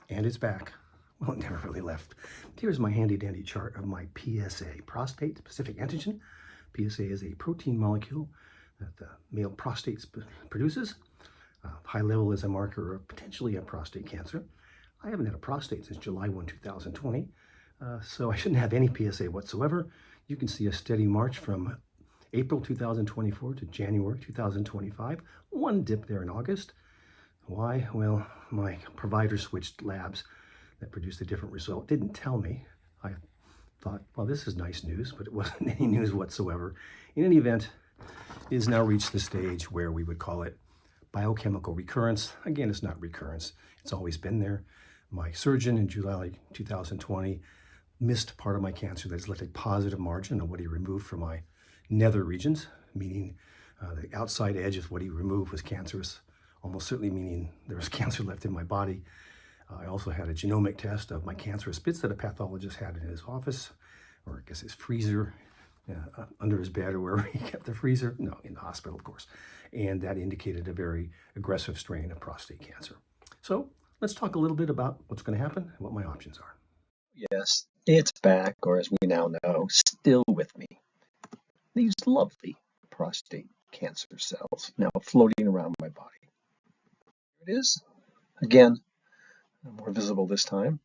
And it's back. Well, it never really left. Here's my handy dandy chart of my PSA, prostate specific antigen. PSA is a protein molecule that the male prostate produces. High level is a marker of potentially a prostate cancer. I haven't had a prostate since July 1, 2020, so I shouldn't have any PSA whatsoever. You can see a steady march from April 2024 to January 2025. One dip there in August. Why? Well, my provider switched labs that produced a different result. Didn't tell me. I thought, well, this is nice news, but it wasn't any news whatsoever. In any event, it has now reached the stage where we would call it biochemical recurrence. Again, it's not recurrence. It's always been there. My surgeon in July 2020 missed part of my cancer that has left a positive margin on what he removed from my nether regions, meaning the outside edge of what he removed was cancerous, almost certainly meaning there was cancer left in my body. I also had a genomic test of my cancerous bits that a pathologist had in his office, or I guess his freezer, under his bed or wherever he kept the freezer. No, in the hospital, of course. And that indicated a very aggressive strain of prostate cancer. So let's talk a little bit about what's going to happen and what my options are. Yes, it's back, or as we now know, still with me. These lovely prostate cancer cells now floating around my body. Here it is. Again, more visible this time.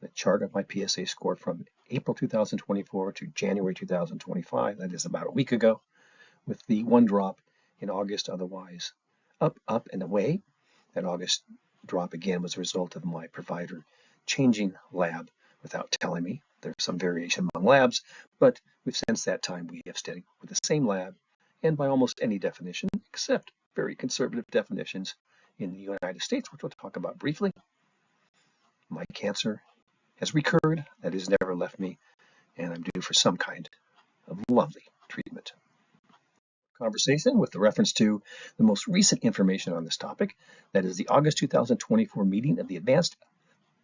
The chart of my PSA score from April 2024 to January 2025, that is about a week ago, with the one drop in August, otherwise up, up, and away. That August drop again was a result of my provider changing lab without telling me. There's some variation among labs, but since that time we have stayed with the same lab, and by almost any definition, except very conservative definitions in the United States, which we'll talk about briefly. My cancer has recurred, that has never left me, and I'm due for some kind of lovely treatment. Conversation with the reference to the most recent information on this topic, that is the August 2024 meeting of the Advanced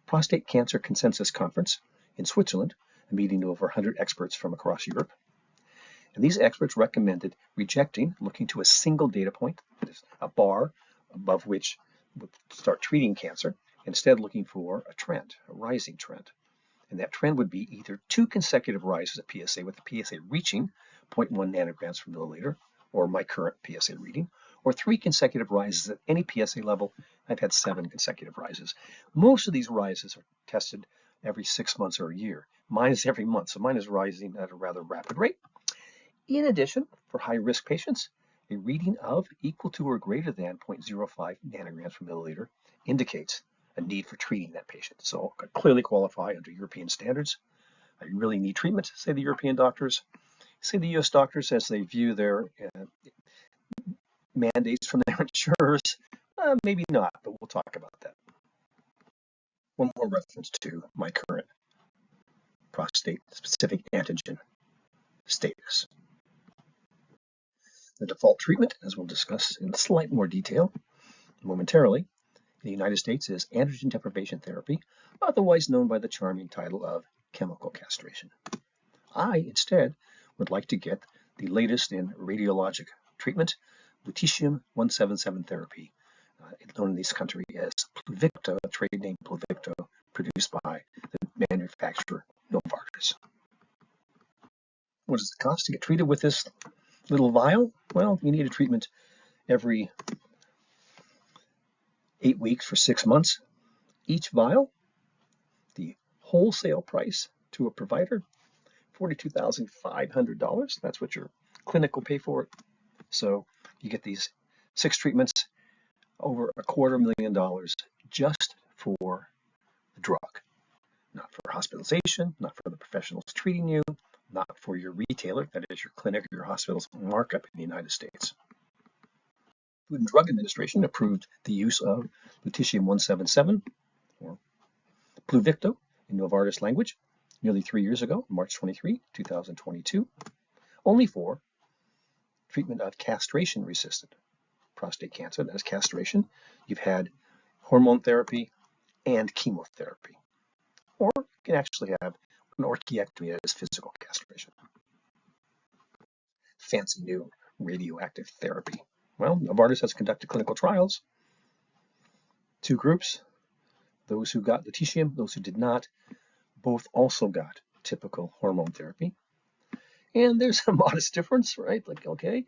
Prostate Cancer Consensus Conference in Switzerland, a meeting of over 100 experts from across Europe. And these experts recommended rejecting, looking to a single data point, that is a bar above which we'll start treating cancer, instead looking for a trend, a rising trend. And that trend would be either 2 consecutive rises of PSA, with the PSA reaching 0.1 nanograms per milliliter, or my current PSA reading, or 3 consecutive rises at any PSA level. I've had 7 consecutive rises. Most of these rises are tested every 6 months or a year. Mine is every month, so mine is rising at a rather rapid rate. In addition, for high-risk patients, a reading of equal to or greater than 0.05 nanograms per milliliter indicates a need for treating that patient. So I clearly qualify under European standards. I really need treatment, say the European doctors. Say the US doctors, as they view their mandates from their insurers, maybe not, but we'll talk about that. One more reference to my current prostate-specific antigen status. The default treatment, as we'll discuss in slight more detail momentarily, in the United States is androgen deprivation therapy, otherwise known by the charming title of chemical castration. I, instead, would like to get the latest in radiologic treatment, Litium 177 therapy, known in this country as Pluvicto, a trade name Pluvicto, produced by the manufacturer Novartis. What does it cost to get treated with this little vial? Well, you need a treatment every 8 weeks for 6 months. Each vial, the wholesale price to a provider, $42,500. That's what your clinic will pay for it. So you get these 6 treatments, over $250,000 just for the drug. Not for hospitalization, not for the professionals treating you, not for your retailer, that is your clinic or your hospital's markup in the United States. Food and Drug Administration approved the use of Lutetium 177, or Pluvicto in Novartis language, nearly 3 years ago, March 23, 2022, only for treatment of castration-resistant prostate cancer. That is castration. You've had hormone therapy and chemotherapy. Or you can actually have an orchiectomy, that is physical castration. Fancy new radioactive therapy. Well, Novartis has conducted clinical trials. 2 groups, Those who got lutetium, those who did not, both also got typical hormone therapy. And there's a modest difference, right? Like, okay,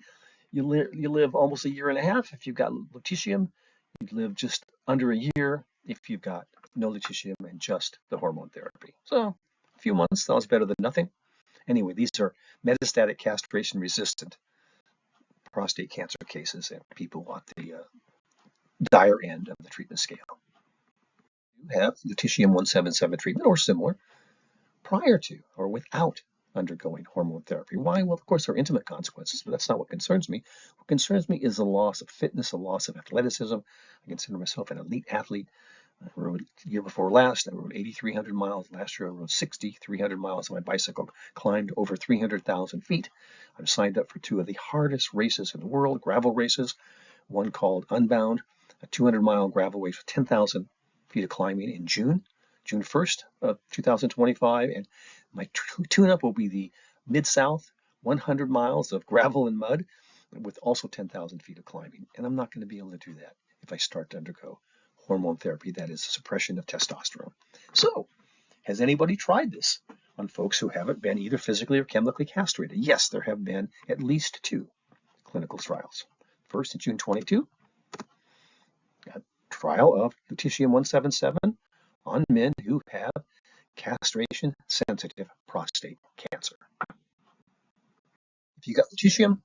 you live almost a year and a half if you've got lutetium. You live just under a year if you've got no lutetium and just the hormone therapy. So a few months sounds better than nothing. Anyway, these are metastatic castration-resistant prostate cancer cases and people on the dire end of the treatment scale. You have lutetium-177 treatment or similar prior to or without undergoing hormone therapy. Why? Well, of course, there are intimate consequences, but that's not what concerns me. What concerns me is the loss of fitness, a loss of athleticism. I consider myself an elite athlete. I rode the year before last, I rode 8,300 miles. Last year, I rode 6,300 miles on my bicycle, climbed over 300,000 feet. I'm signed up for two of the hardest races in the world, gravel races, one called Unbound, a 200-mile gravel race with 10,000 feet of climbing in June 1st of 2025, and my tune-up will be the Mid-South, 100 miles of gravel and mud with also 10,000 feet of climbing. And I'm not going to be able to do that if I start to undergo hormone therapy, that is suppression of testosterone. So, has anybody tried this on folks who haven't been either physically or chemically castrated? Yes, there have been at least 2 clinical trials. First in June 22, a trial of lutetium-177 on men who have castration-sensitive prostate cancer. If you got lutetium,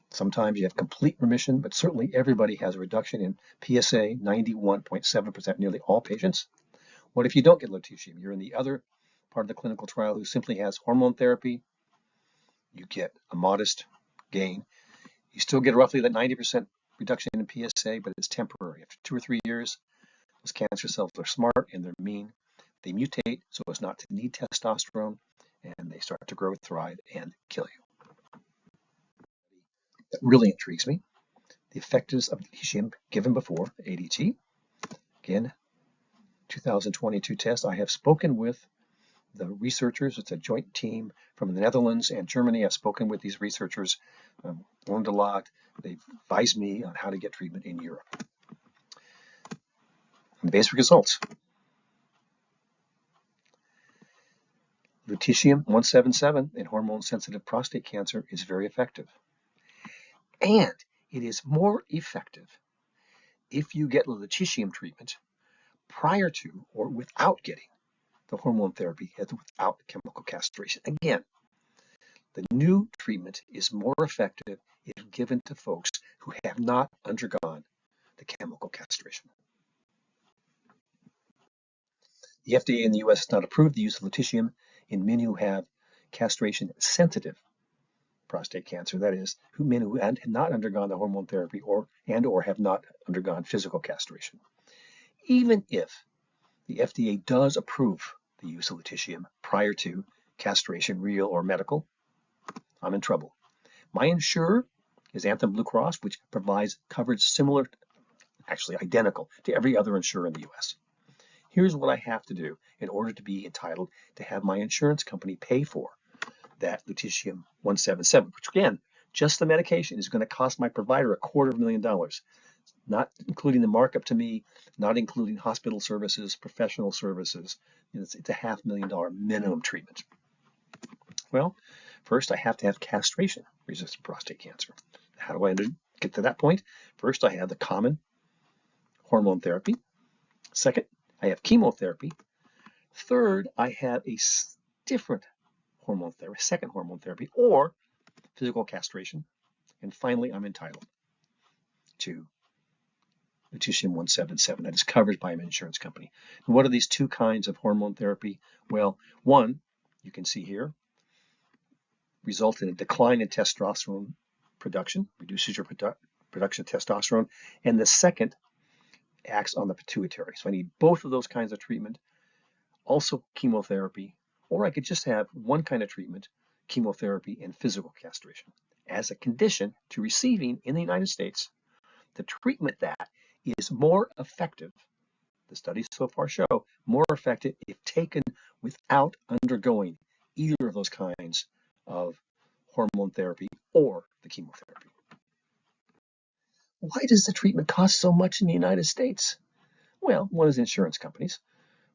sometimes you have complete remission, but certainly everybody has a reduction in PSA, 91.7%, nearly all patients. What if you don't get lutetium? You're in the other part of the clinical trial who simply has hormone therapy. You get a modest gain. You still get roughly that 90% reduction in PSA, but it's temporary. After 2 or 3 years, those cancer cells are smart and they're mean. They mutate so as not to need testosterone, and they start to grow, thrive, and kill you. That really intrigues me. The effectiveness of lutetium given before ADT. Again, 2022 test. I have spoken with the researchers. It's a joint team from the Netherlands and Germany. I've spoken with these researchers, learned a lot. They've advised me on how to get treatment in Europe. And the basic results. Lutetium-177 in hormone-sensitive prostate cancer is very effective. And it is more effective if you get lutetium treatment prior to or without getting the hormone therapy as without chemical castration. Again, the new treatment is more effective if given to folks who have not undergone the chemical castration. The FDA in the US has not approved the use of lutetium in men who have castration-sensitive prostate cancer, that is, men who had not undergone the hormone therapy or have not undergone physical castration. Even if the FDA does approve the use of lutetium prior to castration, real or medical, I'm in trouble. My insurer is Anthem Blue Cross, which provides coverage similar, actually identical, to every other insurer in the US. Here's what I have to do in order to be entitled to have my insurance company pay for that lutetium-177, which again, just the medication is going to cost my provider $250,000, not including the markup to me, not including hospital services, professional services. It's a $500,000 minimum treatment. Well, first I have to have castration-resistant prostate cancer. How do I get to that point? First, I have the common hormone therapy. Second, I have chemotherapy. Third, I have a different hormone therapy, second hormone therapy, or physical castration. And finally, I'm entitled to lutetium-177 that is covered by an insurance company. And what are these 2 kinds of hormone therapy? Well, one, you can see here, results in a decline in testosterone production, reduces your production of testosterone. And the second acts on the pituitary. So I need both of those kinds of treatment, also chemotherapy, or I could just have one kind of treatment, chemotherapy and physical castration, as a condition to receiving in the United States the treatment that is more effective. The studies so far show more effective if taken without undergoing either of those kinds of hormone therapy or the chemotherapy. Why does the treatment cost so much in the United States? Well, one is insurance companies,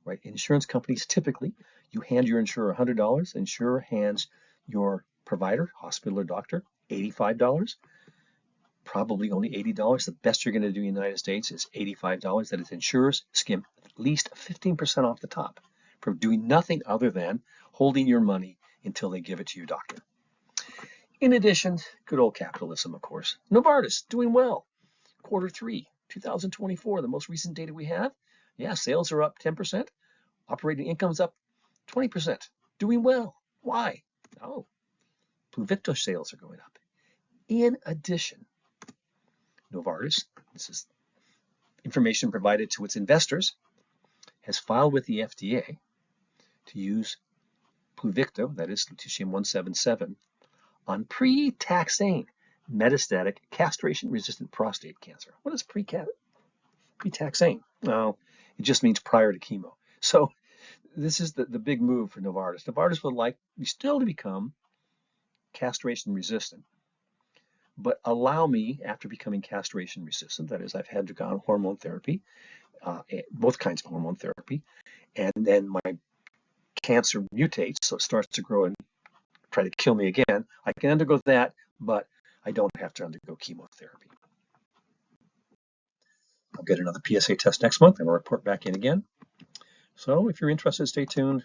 right? Insurance companies, typically, you hand your insurer $100, the insurer hands your provider, hospital or doctor, $85. Probably only $80. The best you're going to do in the United States is $85. That is, insurers skim at least 15% off the top for doing nothing other than holding your money until they give it to your doctor. In addition, good old capitalism, of course. Novartis, doing well. Q3, 2024, the most recent data we have. Yeah, sales are up 10%. Operating income's up 20%. Doing well. Why? Oh, Pluvicto sales are going up. In addition, Novartis, this is information provided to its investors, has filed with the FDA to use Pluvicto, that is Lutetium-177, on pre-taxane metastatic castration-resistant prostate cancer. What is pre-taxane? Well, it just means prior to chemo. So this is the big move for Novartis. Novartis would like still to become castration-resistant, but allow me, after becoming castration resistant, that is, I've had to go on hormone therapy, both kinds of hormone therapy, and then my cancer mutates, so it starts to grow and try to kill me again. I can undergo that, but I don't have to undergo chemotherapy. I'll get another PSA test next month and I'll report back in again. So if you're interested, stay tuned.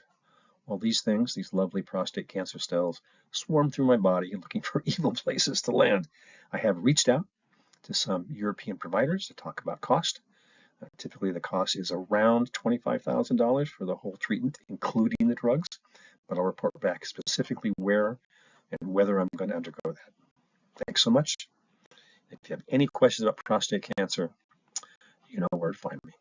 All these things, these lovely prostate cancer cells, swarm through my body looking for evil places to land. I have reached out to some European providers to talk about cost. Typically, the cost is around $25,000 for the whole treatment, including the drugs. But I'll report back specifically where and whether I'm going to undergo that. Thanks so much. If you have any questions about prostate cancer, you know where to find me.